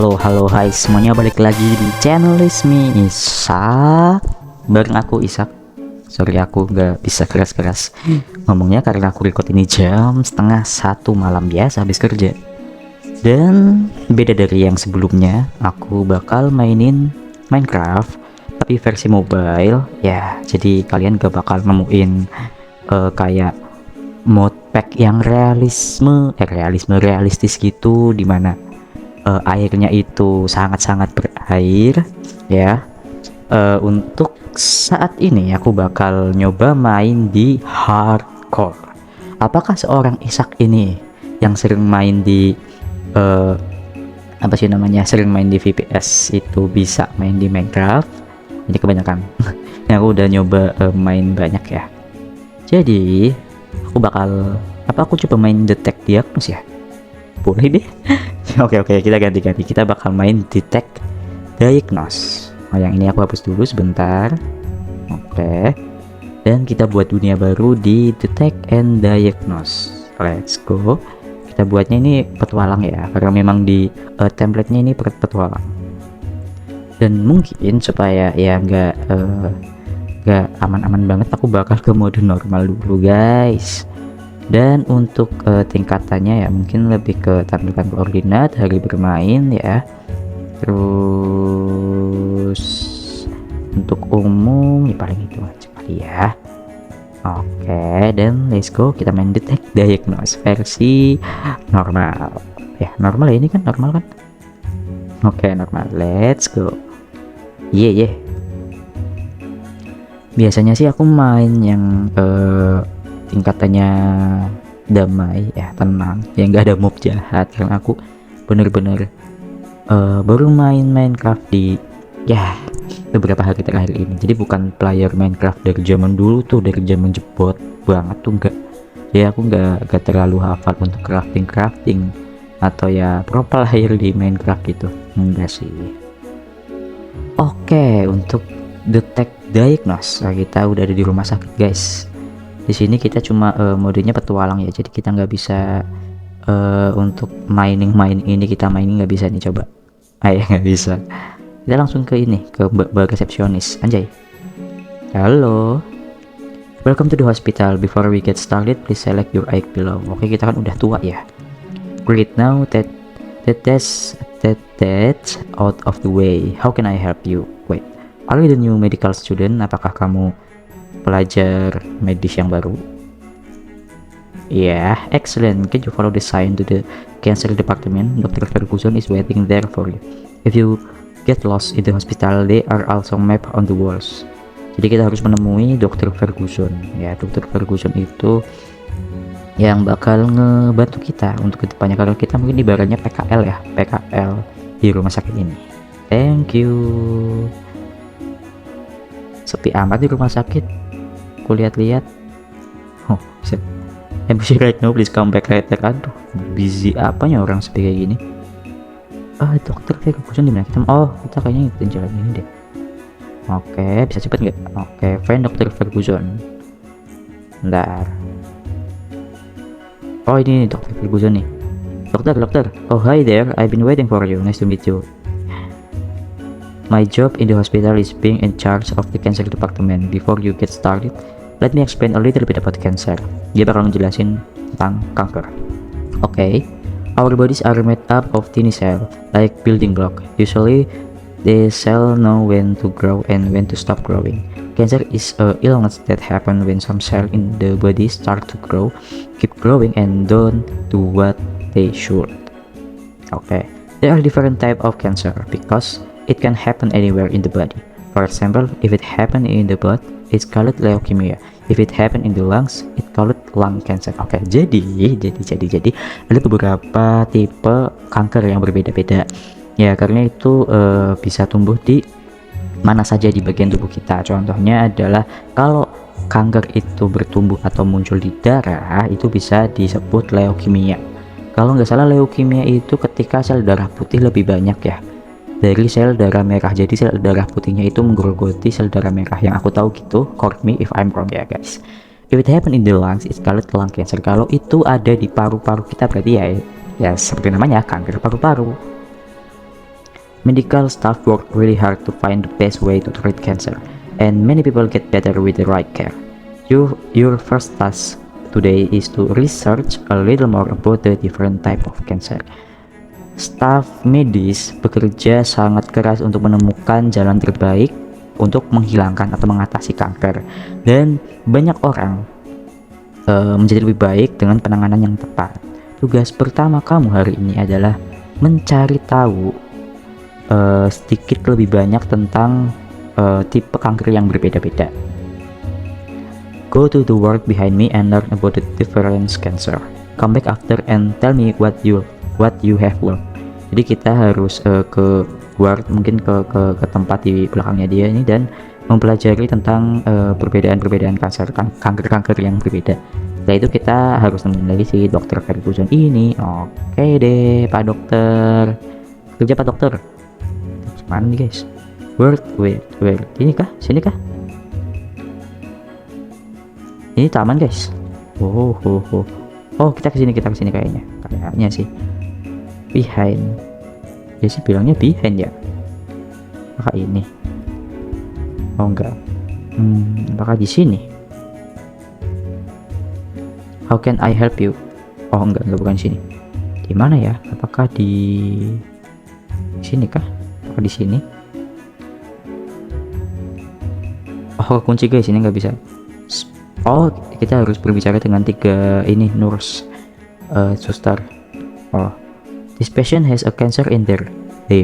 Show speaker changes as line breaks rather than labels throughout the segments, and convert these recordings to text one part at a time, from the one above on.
Halo, hai semuanya, balik lagi di channel Resmi Isak. Bareng aku Isak. Sorry, aku nggak bisa keras-keras ngomongnya karena aku record ini jam setengah 1 malam biasa habis kerja. Dan beda dari yang sebelumnya, aku bakal mainin Minecraft tapi versi mobile ya. Jadi kalian gak bakal nemuin kayak mod pack yang realistis gitu, dimana airnya itu sangat-sangat berair ya. Untuk saat ini aku bakal nyoba main di hardcore. Apakah seorang Isak ini yang sering main di apa sih namanya, sering main di VPS itu bisa main di Minecraft? Jadi kebanyakan yang aku udah nyoba main banyak ya. Jadi aku coba main Detect Diagnose ya, boleh deh. Oke, kita ganti-ganti, kita bakal main Detect Diagnose. Yang ini aku hapus dulu sebentar. Oke, dan kita buat dunia baru di Detect and Diagnose. Let's go. Kita buatnya ini petualang ya, karena memang di templatenya ini petualang. Dan mungkin supaya ya nggak aman-aman banget, aku bakal ke mode normal dulu guys. Dan untuk tingkatannya ya mungkin lebih ke tampilkan koordinat, hari bermain ya. Terus untuk umum ya paling itu aja kali ya. Oke, dan let's go, kita main Detect Diagnose versi normal ya. Normal ya, ini kan normal kan. Oke, normal, let's go. Yeah. Biasanya sih aku main yang tingkatannya damai ya, tenang ya, nggak ada mob jahat, karena aku bener-bener baru main Minecraft di ya beberapa hari terakhir ini. Jadi bukan player Minecraft dari zaman dulu tuh, dari zaman jebot banget tuh, enggak ya. Aku nggak terlalu hafal untuk crafting atau ya pro player di Minecraft gitu, enggak sih. Oke, untuk Detect Diagnose, nah, kita udah ada di rumah sakit guys. Di sini kita cuma modenya petualang ya, jadi kita nggak bisa untuk mining ini, kita mining nggak bisa nih, coba ayo nggak bisa. Kita langsung ke ini, ke mbak resepsionis. Anjay, halo, welcome to the hospital. Before we get started, please select your age below. Oke, kita kan udah tua ya. Great, now that's out of the way. How can I help you? Wait, are you the new medical student? Apakah kamu pelajar medis yang baru? Yeah, excellent. Can you follow the sign to the cancer department? Dr. Ferguson is waiting there for you. If you get lost in the hospital, they are also mapped on the walls. Jadi kita harus menemui Dr. Ferguson ya. Dr. Ferguson itu yang bakal ngebantu kita untuk kedepannya, karena kita mungkin ibaratnya PKL ya, PKL di rumah sakit ini. Thank you. Sepi amat di rumah sakit. Aku lihat-lihat. Oh, bisa. I'm busy right now, please come back later. Aduh, busy apanya orang sepi kayak gini. Dokter Ferguson di mana kita? Oh, kita kayaknya ngikutin jalan ini deh. Oke, bisa cepet nggak? Oke, find Dokter Ferguson. Bentar. Oh, ini Dokter Ferguson nih. Dokter. Oh, hi there. I've been waiting for you. Nice to meet you. My job in the hospital is being in charge of the cancer department. Before you get started, let me explain a little bit about cancer. Dia bakal ngejelasin tentang kanker. Okay, our bodies are made up of tiny cells, like building block. Usually, the cell know when to grow and when to stop growing. Cancer is a illness that happen when some cell in the body start to grow, keep growing, and don't do what they should. Okay, there are different type of cancer because it can happen anywhere in the body. For example, if it happen in the blood, it's called leukemia. If it happen in the lungs, it's called lung cancer. Oke, jadi ada beberapa tipe kanker yang berbeda-beda. Ya, karena itu bisa tumbuh di mana saja di bagian tubuh kita. Contohnya adalah kalau kanker itu bertumbuh atau muncul di darah, itu bisa disebut leukemia. Kalau nggak salah, leukemia itu ketika sel darah putih lebih banyak ya dari sel darah merah. Jadi sel darah putihnya itu menggerogoti sel darah merah, yang aku tahu gitu. Correct me if I'm wrong ya guys. If it happen in the lungs, it's called lung cancer. Kalau itu ada di paru-paru kita, berarti ya seperti namanya, kanker paru-paru. Medical staff work really hard to find the best way to treat cancer, and many people get better with the right care. Your first task today is to research a little more about the different type of cancer. Staf medis bekerja sangat keras untuk menemukan jalan terbaik untuk menghilangkan atau mengatasi kanker, dan banyak orang menjadi lebih baik dengan penanganan yang tepat. Tugas pertama kamu hari ini adalah mencari tahu sedikit lebih banyak tentang tipe kanker yang berbeda-beda. Go to the ward behind me and learn about the different cancer. Come back after and tell me what you have learned. Jadi kita harus ke ward, mungkin ke tempat di belakangnya dia ini, dan mempelajari tentang perbedaan-perbedaan kanker yang berbeda. Setelah itu kita harus nemuin lagi si dokter Ferguson ini. Oke deh Pak Dokter, kerja Pak Dokter. Mana nih guys? Where? Ini kah? Sini kah? Ini taman guys. Oh, kita kesini kayaknya sih. Behind. Ya sih bilangnya behind ya. Apakah ini? Oh enggak. Apakah di sini? How can I help you? Oh enggak bukan sini. Di mana ya? Apakah di sini kah? Apakah di sini? Oh kunci guys, ini nggak bisa. Oh kita harus berbicara dengan 3 ini nurse, suster. Oh, this patient has a cancer in their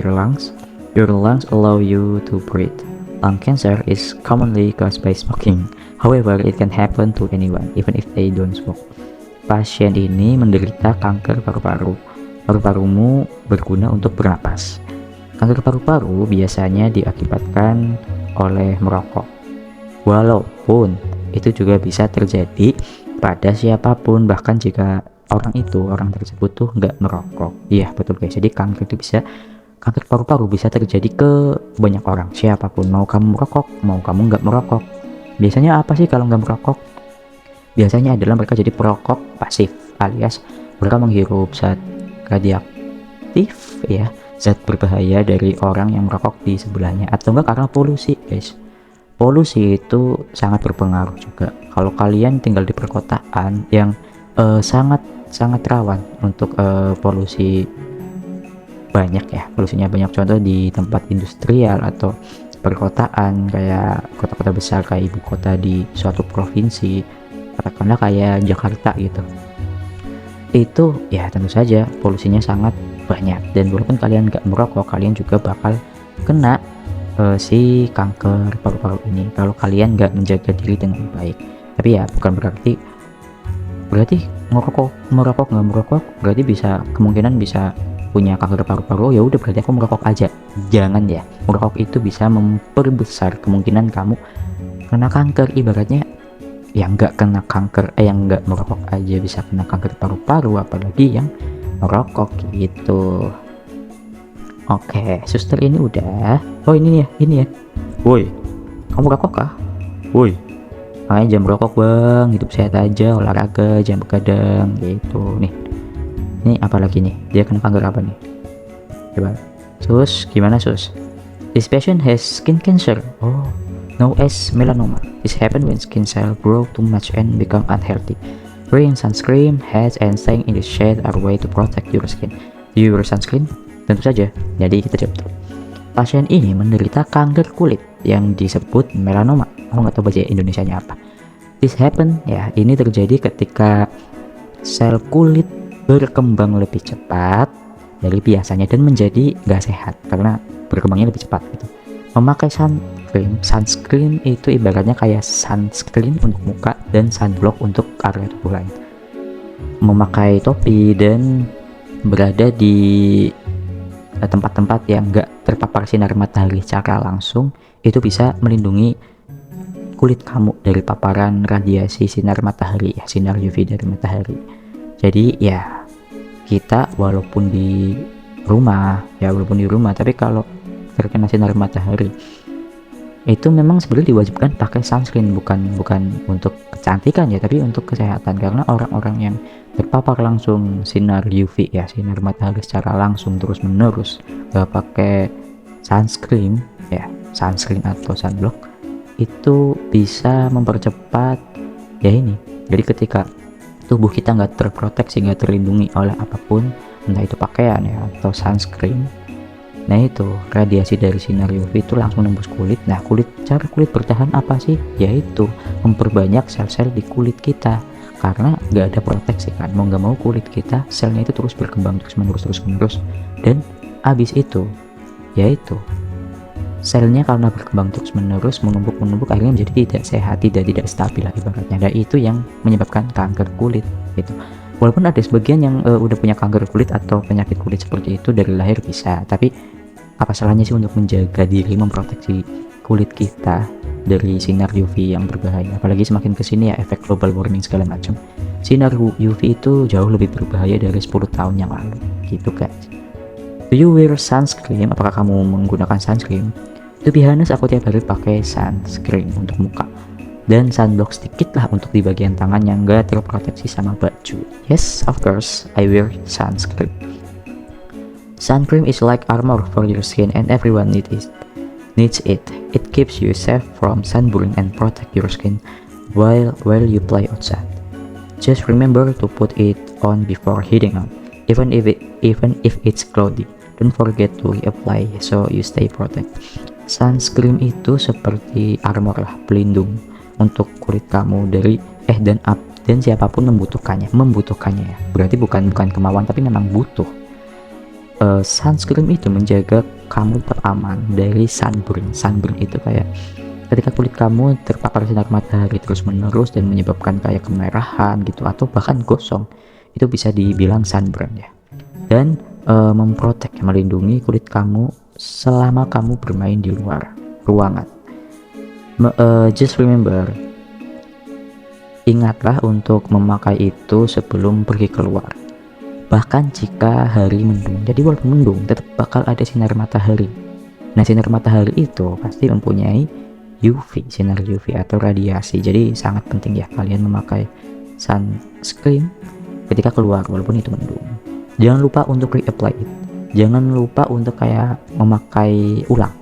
lungs. Your lungs allow you to breathe. Lung cancer is commonly caused by smoking. However, it can happen to anyone, even if they don't smoke. Pasien ini menderita kanker paru-paru. Paru-parumu berguna untuk bernapas. Kanker paru-paru biasanya diakibatkan oleh merokok. Walaupun itu juga bisa terjadi pada siapapun, bahkan jika orang tersebut tuh nggak merokok. Iya betul guys, jadi kanker paru-paru bisa terjadi ke banyak orang, siapapun, mau kamu merokok mau kamu nggak merokok. Biasanya apa sih kalau nggak merokok? Biasanya adalah mereka jadi perokok pasif, alias mereka menghirup zat radioaktif ya, zat berbahaya dari orang yang merokok di sebelahnya, atau enggak karena polusi guys. Polusi itu sangat berpengaruh juga. Kalau kalian tinggal di perkotaan yang sangat rawan untuk polusi banyak ya, polusinya banyak, contoh di tempat industrial atau perkotaan kayak kota-kota besar kayak ibu kota di suatu provinsi, katakanlah kayak Jakarta gitu, itu ya tentu saja polusinya sangat banyak, dan walaupun kalian nggak merokok kalian juga bakal kena si kanker paru-paru ini kalau kalian nggak menjaga diri dengan baik. Tapi ya bukan berarti merokok nggak merokok berarti kemungkinan bisa punya kanker paru-paru. Ya udah berarti aku merokok aja. Jangan ya, merokok itu bisa memperbesar kemungkinan kamu kena kanker. Ibaratnya yang nggak kena kanker yang nggak merokok aja bisa kena kanker paru-paru, apalagi yang merokok gitu. Oke, suster ini udah. Oh ini ya. Woi, kamu rokok kah? Woi, makanya jangan merokok bang, hidup sehat aja, olahraga, jangan begadang gitu. Nih, ini apa lagi nih? Dia kena kanker apa nih? Coba, sus, gimana sus? This patient has skin cancer. Oh, known as melanoma. This happen when skin cell grow too much and become unhealthy. Wearing sunscreen, hats, and staying in the shade are way to protect your skin. Do you wear sunscreen? Tentu saja. Jadi kita jawab. Pasien ini menderita kanker kulit yang disebut melanoma. Aku nggak tahu bahasa Indonesianya apa. This happen ya, ini terjadi ketika sel kulit berkembang lebih cepat dari biasanya dan menjadi nggak sehat karena berkembangnya lebih cepat gitu. Memakai sunscreen itu ibaratnya kayak sunscreen untuk muka dan sunblock untuk area tubuh lain. Memakai topi dan berada di tempat-tempat yang enggak terpapar sinar matahari secara langsung itu bisa melindungi kulit kamu dari paparan radiasi sinar matahari ya, sinar UV dari matahari. Jadi ya kita walaupun di rumah tapi kalau terkena sinar matahari itu memang sebenarnya diwajibkan pakai sunscreen, bukan untuk kecantikan ya, tapi untuk kesehatan, karena orang-orang yang terpapar langsung sinar UV ya, sinar matahari secara langsung terus menerus, gak pakai sunscreen ya, sunscreen atau sunblock itu bisa mempercepat ya ini. Jadi ketika tubuh kita nggak terproteksi, nggak terlindungi oleh apapun, entah itu pakaian ya atau sunscreen, nah itu radiasi dari sinar UV itu langsung nembus kulit. Nah, cara kulit bertahan apa sih? Yaitu memperbanyak sel-sel di kulit kita, karena nggak ada proteksi kan, mau nggak mau kulit kita selnya itu terus berkembang terus menerus, dan habis itu yaitu selnya karena berkembang terus menerus menumpuk akhirnya menjadi tidak sehat, tidak stabil lah ibaratnya. Dan itu yang menyebabkan kanker kulit gitu. Walaupun ada sebagian yang udah punya kanker kulit atau penyakit kulit seperti itu dari lahir bisa, tapi apa salahnya sih untuk menjaga diri, memproteksi kulit kita dari sinar UV yang berbahaya. Apalagi semakin kesini ya efek global warming segala macam, sinar UV itu jauh lebih berbahaya dari 10 tahun yang lalu gitu guys. Do you wear sunscreen? Apakah kamu menggunakan sunscreen? To be honest, aku tiap hari pakai sunscreen untuk muka dan sunblock sedikit lah untuk di bagian tangan yang enggak terproteksi sama baju. Yes, of course, I wear sunscreen. Sunscreen is like armor for your skin and everyone needs it. It keeps you safe from sunburn and protect your skin while you play outside. Just remember to put it on before heading out, even if it's cloudy. Don't forget to reapply so you stay protected. Sunscreen itu seperti armor lah, pelindung untuk kulit kamu dari dan siapapun membutuhkannya ya. Berarti bukan kemauan tapi memang butuh. Sunscreen itu menjaga kamu teraman dari sunburn. Sunburn itu kayak ketika kulit kamu terpapar sinar matahari terus menerus dan menyebabkan kayak kemerahan gitu atau bahkan gosong, itu bisa dibilang sunburn ya. Dan memprotek, melindungi kulit kamu selama kamu bermain di luar ruangan. Just remember, ingatlah untuk memakai itu sebelum pergi keluar, bahkan jika hari mendung. Jadi walaupun mendung tetap bakal ada sinar matahari. Nah, sinar matahari itu pasti mempunyai sinar UV atau radiasi. Jadi sangat penting ya kalian memakai sunscreen ketika keluar walaupun itu mendung. Jangan lupa untuk reapply it. Jangan lupa untuk kayak memakai ulang.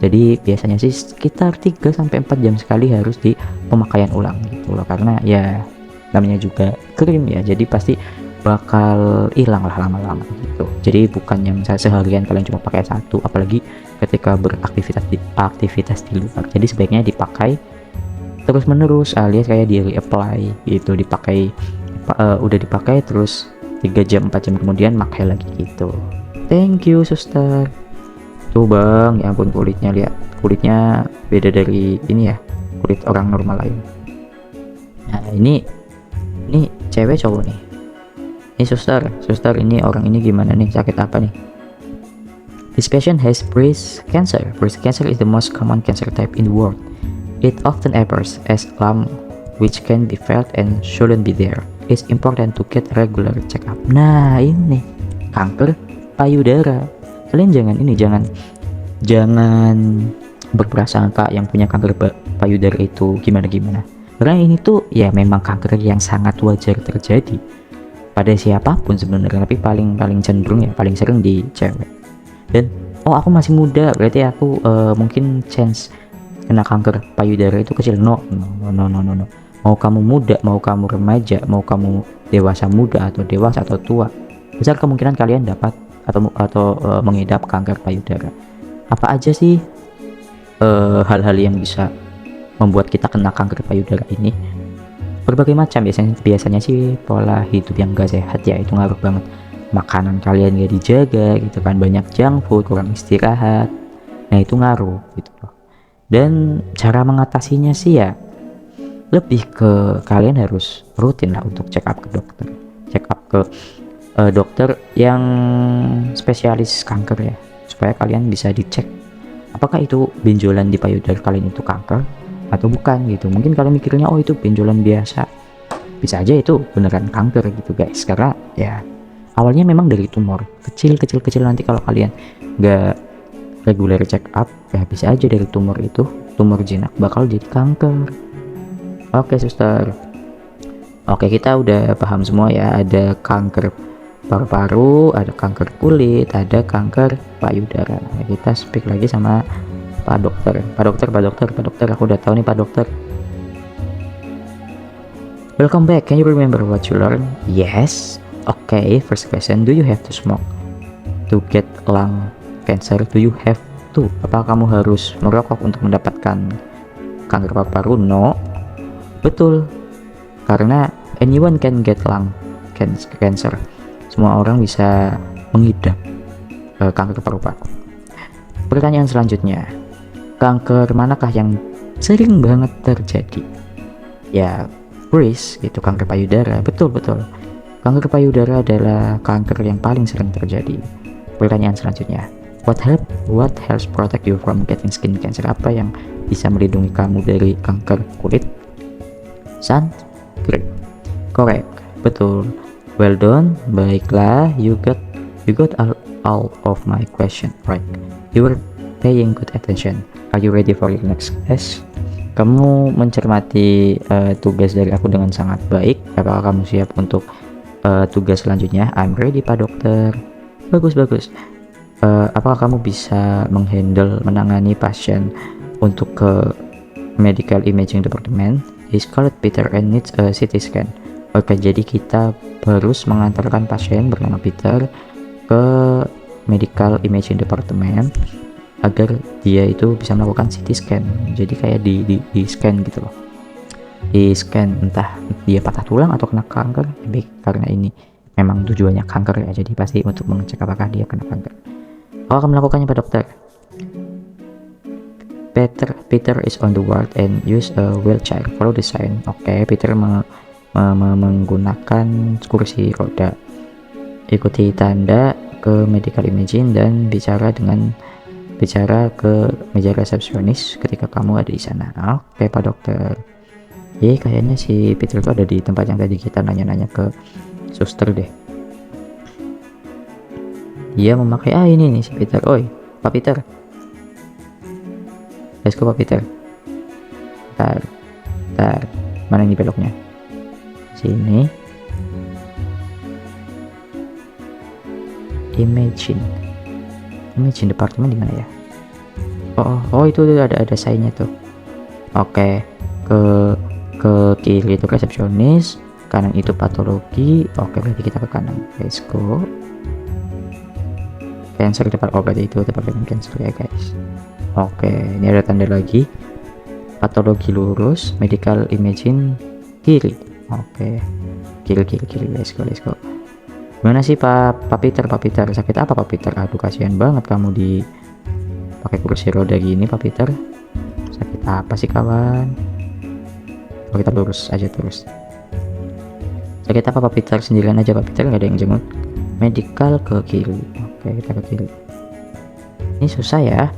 Jadi biasanya sih sekitar 3-4 jam sekali harus di pemakaian ulang gitu loh, karena ya namanya juga krim ya, jadi pasti bakal hilang lah lama-lama gitu. Jadi bukan yang seharian kalian cuma pakai satu, apalagi ketika beraktivitas di luar. Jadi sebaiknya dipakai terus menerus alias kayak di reapply gitu, udah dipakai terus 3-4 jam kemudian pakai lagi gitu. Thank you suster. Tuh bang, ya ampun kulitnya, lihat kulitnya beda dari ini ya, kulit orang normal lain. Nah ini cewek cowok nih. Ini suster ini orang ini gimana nih, sakit apa nih? This patient has breast cancer. Breast cancer is the most common cancer type in the world. It often appears as lump which can be felt and shouldn't be there. It's important to get regular check up. Nah ini kanker payudara. Kalian jangan berprasangka yang punya kanker payudara itu gimana. Karena ini tuh ya memang kanker yang sangat wajar terjadi pada siapapun sebenarnya, tapi paling cenderung ya paling sering di cewek. Dan aku masih muda berarti aku mungkin chance kena kanker payudara itu kecil. No. Mau kamu muda, mau kamu remaja, mau kamu dewasa muda atau dewasa atau tua, besar kemungkinan kalian dapat atau mengidap kanker payudara. Apa aja sih hal-hal yang bisa membuat kita kena kanker payudara ini? Berbagai macam, biasanya sih pola hidup yang gak sehat ya, itu ngaruh banget. Makanan kalian gak dijaga gitu kan, banyak junk food, kurang istirahat, nah itu ngaruh gitu loh. Dan cara mengatasinya sih ya lebih ke kalian harus rutin lah untuk check up ke dokter yang spesialis kanker ya, supaya kalian bisa dicek apakah itu benjolan di payudara kalian itu kanker atau bukan gitu. Mungkin kalian mikirnya itu benjolan biasa, bisa aja itu beneran kanker gitu guys, karena ya awalnya memang dari tumor kecil, nanti kalau kalian nggak regular check up ya bisa aja dari tumor jinak bakal jadi kanker. Oke suster, oke kita udah paham semua ya, ada kanker paru-paru, ada kanker kulit, ada kanker payudara. Nah, kita speak lagi sama Pak Dokter. Pak Dokter, aku udah tahu nih Pak Dokter. Welcome back. Can you remember what you learned? Yes. Okay, first question, do you have to smoke to get lung cancer? Do you have to? Apakah kamu harus merokok untuk mendapatkan kanker paru-paru? No. Betul. Karena anyone can get lung cancer. Semua orang bisa mengidap kanker paru-paru. Pertanyaan selanjutnya, kanker manakah yang sering banget terjadi? Ya, breast gitu, kanker payudara. Betul. Kanker payudara adalah kanker yang paling sering terjadi. Pertanyaan selanjutnya, what helps protect you from getting skin cancer? Apa yang bisa melindungi kamu dari kanker kulit? Sunscreen. Correct. Betul. Well done. Baiklah, you got all of my question right. You were paying good attention. Are you ready for your next test? Kamu mencermati tugas dari aku dengan sangat baik. Apakah kamu siap untuk tugas selanjutnya? I'm ready Pak Dokter. Bagus. Apakah kamu bisa menangani pasien untuk ke medical imaging department? He's called Peter and needs a CT scan. Oke, jadi kita harus mengantarkan pasien bernama Peter ke medical imaging department agar dia itu bisa melakukan CT scan. Jadi kayak di scan gitu loh. Di scan entah dia patah tulang atau kena kanker, tapi karena ini memang tujuannya kanker ya, jadi pasti untuk mengecek apakah dia kena kanker. Aku akan melakukannya Pak Dokter. Peter is on the ward and use a wheelchair. Follow the sign. Oke, Peter menggunakan kursi roda. Ikuti tanda ke medical imaging dan bicara ke meja resepsionis ketika kamu ada di sana. Oke Pak Dokter. Kayaknya si Peter itu ada di tempat yang tadi kita nanya-nanya ke suster deh. Dia memakai ini nih si Peter. Oi, Pak Peter. Let's go Pak Peter. Bentar. Mana ini beloknya? Sini. Imaging departemen di mana ya? Oh itu ada sign-nya tuh. Oke, ke kiri itu resepsionis, kanan itu patologi. Oke, berarti kita ke kanan. Let's go. Cancer depan. Berarti itu departemen cancer ya guys. Oke, ini ada tanda lagi. Patologi lurus, medical imaging kiri. Oke, kiri. Let's go. Gimana sih Pak Peter? Sakit apa Pak Peter? Aduh, kasihan banget kamu di pakai kursi roda gini Pak Peter. Sakit apa sih kawan? Kita lurus aja terus. Sakit apa Pak Peter? Sendirian aja Pak Peter, nggak ada yang jenguk. Medical ke kiri. Oke, kita ke kiri. Ini susah ya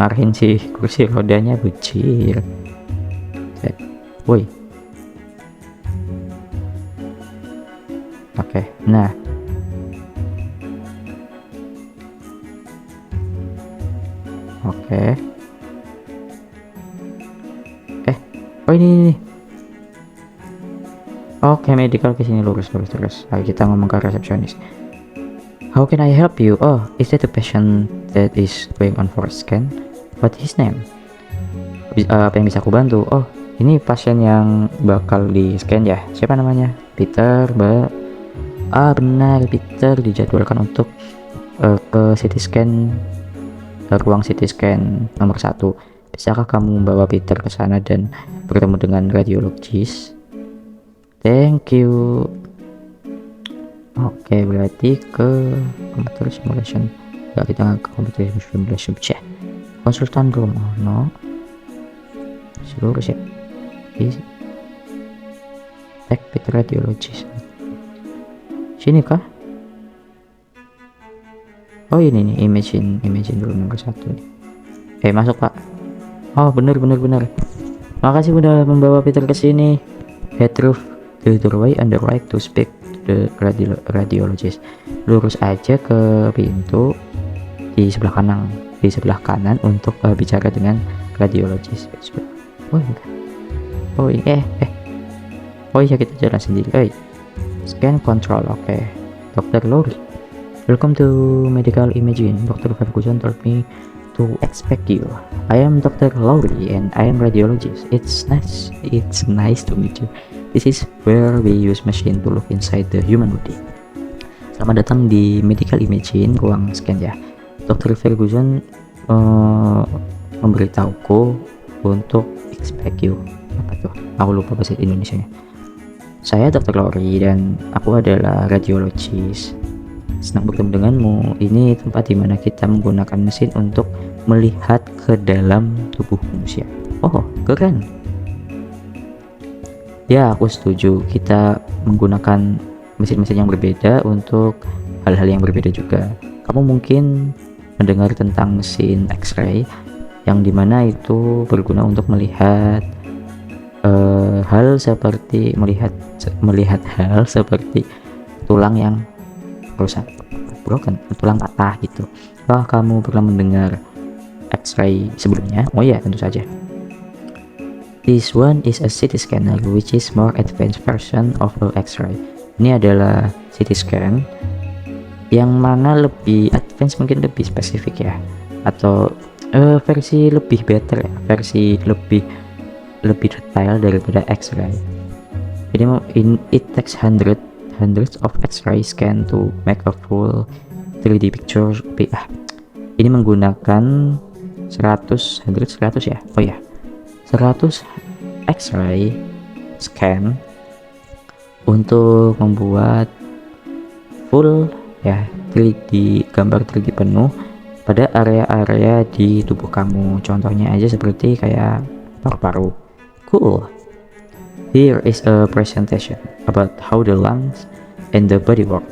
ngarahin si kursi rodanya, bucir. Woi. Oke, nah. Oke. Oh ini. Oke, medical ke sini lurus terus. Ayo kita ngomong ke resepsionis. How can I help you? Oh, is that the patient that is going on for a scan? What his name? Apa yang bisa aku bantu? Oh, ini pasien yang bakal di scan ya. Siapa namanya? Peter, Mbak. Benar, Peter dijadwalkan untuk ke CT scan, ruang CT scan nomor 1. Bisakah kamu membawa Peter ke sana dan bertemu dengan radiologis? Thank you. Oke, berarti ke computer simulation. Kita nggak ke computer simulation. Konsultan room. Oh no, seluruh ya. Cek Peter radiologis. Sini kah? Oh ini nih, imagine room nomor 1 nih. Masuk Pak. Oh bener. Makasih udah membawa Peter ke sini. Head through the doorway on the right to speak to the radiologist. Lurus aja ke pintu di sebelah kanan untuk bicara dengan radiologis. Oh enggak. Oh ini Oh iya, kita jalan sendiri. Scan control. Oke. Dr. Lowry. Welcome to Medical Imaging. Dr. Ferguson told me to expect you. I am Dr. Lowry and I am radiologist. It's nice to meet you. This is where we use machine to look inside the human body. Selamat datang di Medical Imaging, ruang scan ya. Dr. Ferguson memberitahuku untuk expect you. Apa tuh? Aku lupa bahasa Indonesianya. Saya Dr. Lowry dan aku adalah radiologis. Senang bertemu denganmu. Ini tempat di mana kita menggunakan mesin untuk melihat ke dalam tubuh manusia. Oh, keren. Ya, aku setuju. Kita menggunakan mesin-mesin yang berbeda untuk hal-hal yang berbeda juga. Kamu mungkin mendengar tentang mesin X-ray yang dimana itu berguna untuk melihat hal seperti melihat hal seperti tulang yang rusak, tulang patah gitu. Apakah kamu pernah mendengar X-ray sebelumnya? Oh ya, tentu saja. This one is a CT scanner, which is more advanced version of a X-ray. Ini adalah CT scan yang mana lebih advance, mungkin lebih spesifik ya, atau versi lebih better ya, versi lebih detail daripada X-ray. Jadi it takes hundreds of X-ray scan to make a full 3D picture. Ini menggunakan 100 ya. Oh ya. 100 X-ray scan untuk membuat full ya 3D gambar 3D penuh pada area-area di tubuh kamu. Contohnya aja seperti kayak paru-paru. Cool. Here is a presentation about how the lungs and the body work.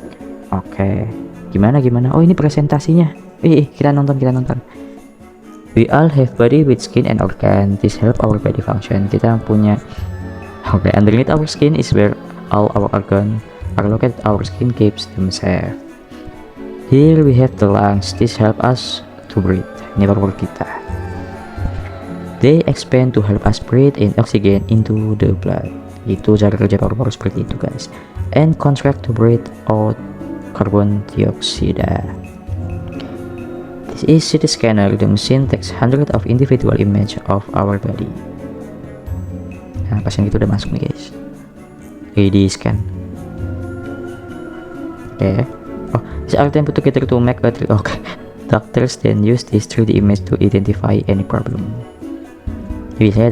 Oke. Gimana? Oh, ini presentasinya. Kita nonton. We all have body with skin and organ. This help our body function. Kita punya underneath our skin is where all our organ are located. Our skin keeps them safe. Here we have the lungs. This help us to breathe. Ini paru-paru kita. They expand to help us breathe in oxygen into the blood. Itu cara kerja paru-paru seperti itu guys. And contract to breathe out carbon dioxide. This is CT scanner. The machine takes hundreds of individual image of our body. Nah, pasien itu udah masuk nih guys. Di scan. Okay. Oh, these are then put together to make a 3D. Okay. Doctors then use this 3D image to identify any problem. Jadi saya